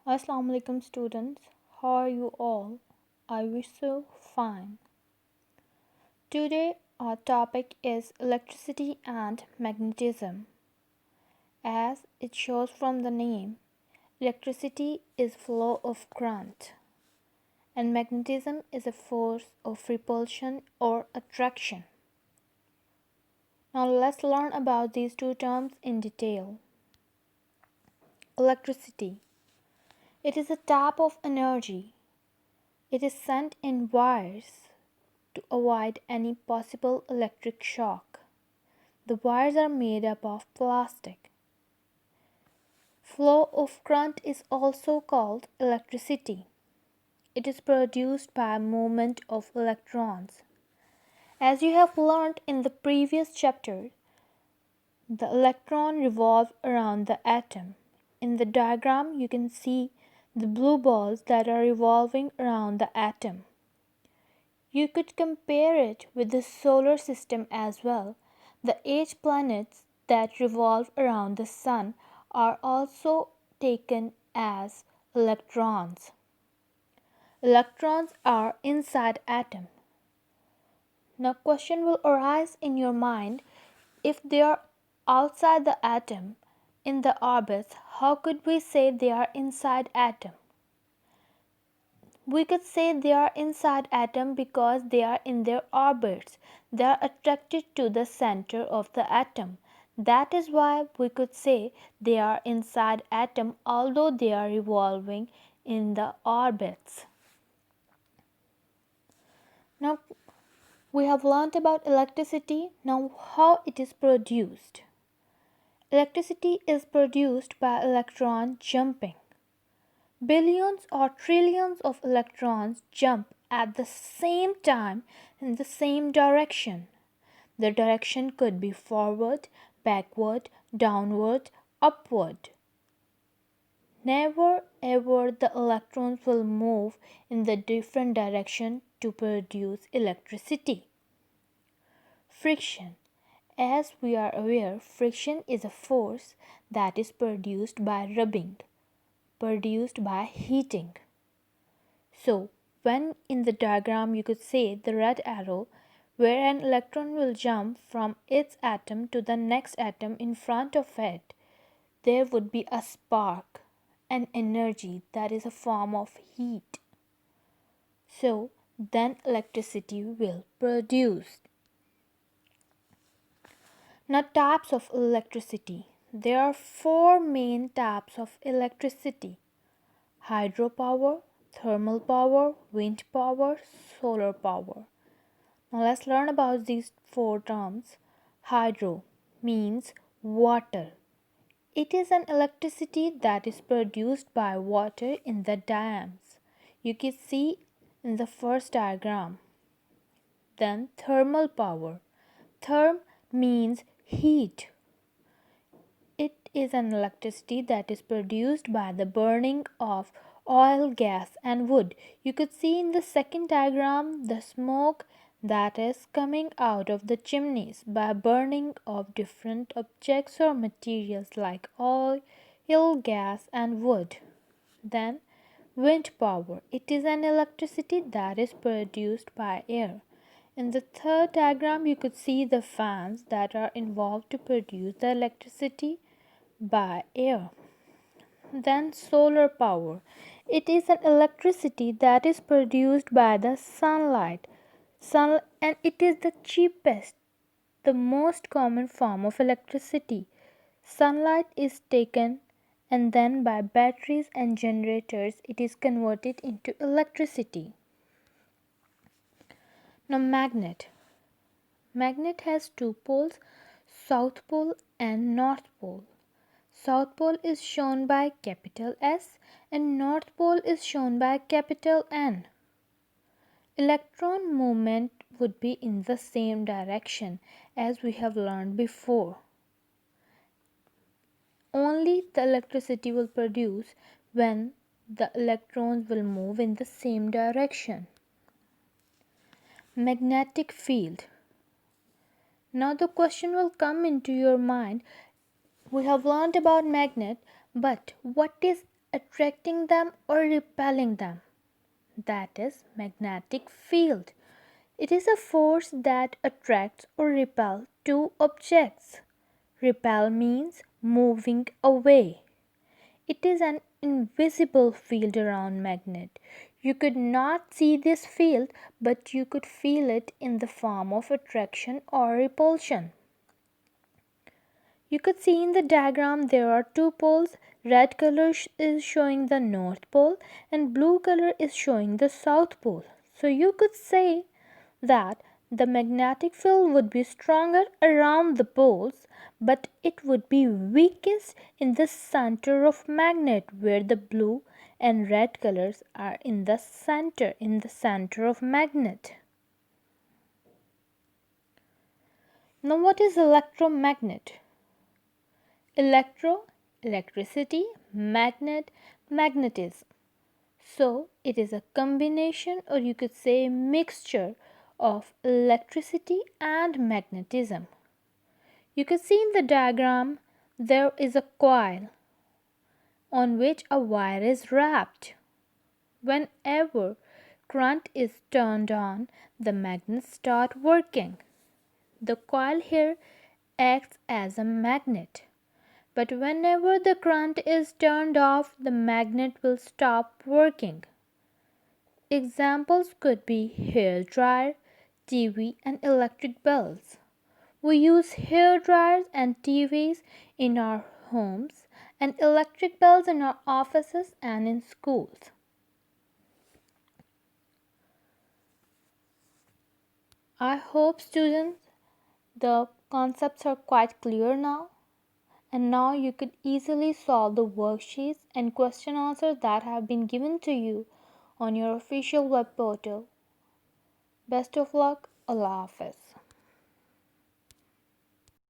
Assalamu alaikum students, how are you all? I wish so fine. Today our topic is electricity and magnetism. As it shows from the name, electricity is flow of current and magnetism is a force of repulsion or attraction. Now let's learn about these two terms in detail. Electricity. It is a type of energy. It is sent in wires to avoid any possible electric shock. The wires are made up of plastic. Flow of current is also called electricity. It is produced by movement of electrons. As you have learned in the previous chapter, the electron revolves around the atom. In the diagram, you can see the blue balls that are revolving around the atom. You could compare it with the solar system as well. The 8 planets that revolve around the sun are also taken as electrons. Electrons are inside atom. Now question will arise in your mind, if they are outside the atom in the orbits, how could we say they are inside atom? We could say they are inside atom because they are in their orbits. They are attracted to the center of the atom. That is why we could say they are inside atom although they are revolving in the orbits. Now we have learnt about electricity. Now how it is produced. Electricity is produced by electron jumping. Billions or trillions of electrons jump at the same time in the same direction. The direction could be forward, backward, downward, upward. Never ever the electrons will move in the different direction to produce electricity. Friction. As we are aware, friction is a force that is produced by rubbing, produced by heating. So, when in the diagram you could say the red arrow where an electron will jump from its atom to the next atom in front of it, there would be a spark, an energy that is a form of heat. So, then electricity will produce. Now, types of electricity. There are 4 main types of electricity: hydropower, thermal power, wind power, solar power. Now let's learn about these 4 terms. Hydro means water. It is an electricity that is produced by water in the dams. You can see in the first diagram. Then thermal power. Therm means heat. It is an electricity that is produced by the burning of oil, gas, and wood. You could see in the second diagram the smoke that is coming out of the chimneys by burning of different objects or materials like oil, gas, and wood. Then, wind power. It is an electricity that is produced by air. In the third diagram, you could see the fans that are involved to produce the electricity by air. Then solar power. It is an electricity that is produced by the sunlight. And it is the cheapest, the most common form of electricity. Sunlight is taken and then by batteries and generators it is converted into electricity. Now magnet. Magnet has 2 poles, South Pole and North Pole. South Pole is shown by capital S and North Pole is shown by capital N. Electron movement would be in the same direction as we have learned before. Only the electricity will produce when the electrons will move in the same direction. Magnetic field. Now the question will come into your mind, we have learned about magnet, but what is attracting them or repelling them. That is magnetic field. It is a force that attracts or repels two objects. Repel means moving away. It is an invisible field around magnet. You could not see this field, but you could feel it in the form of attraction or repulsion. You could see in the diagram there are two poles. Red color is showing the north pole and blue color is showing the south pole. So you could say that the magnetic field would be stronger around the poles, but it would be weakest in the center of magnet where the blue and red colors are in the center of magnet. Now what is electromagnet? Electro, electricity, magnet, magnetism. So it is a combination, or you could say mixture, of electricity and magnetism. You can see in the diagram there is a coil on which a wire is wrapped. Whenever current is turned on, the magnets start working. The coil here acts as a magnet. But whenever the current is turned off, the magnet will stop working. Examples could be hair dryer, TV, and electric bells. We use hair dryers and TVs in our homes and electric bells in our offices and in schools. I hope, students, the concepts are quite clear now. And now you could easily solve the worksheets and question answers that have been given to you on your official web portal. Best of luck. Allah Hafiz.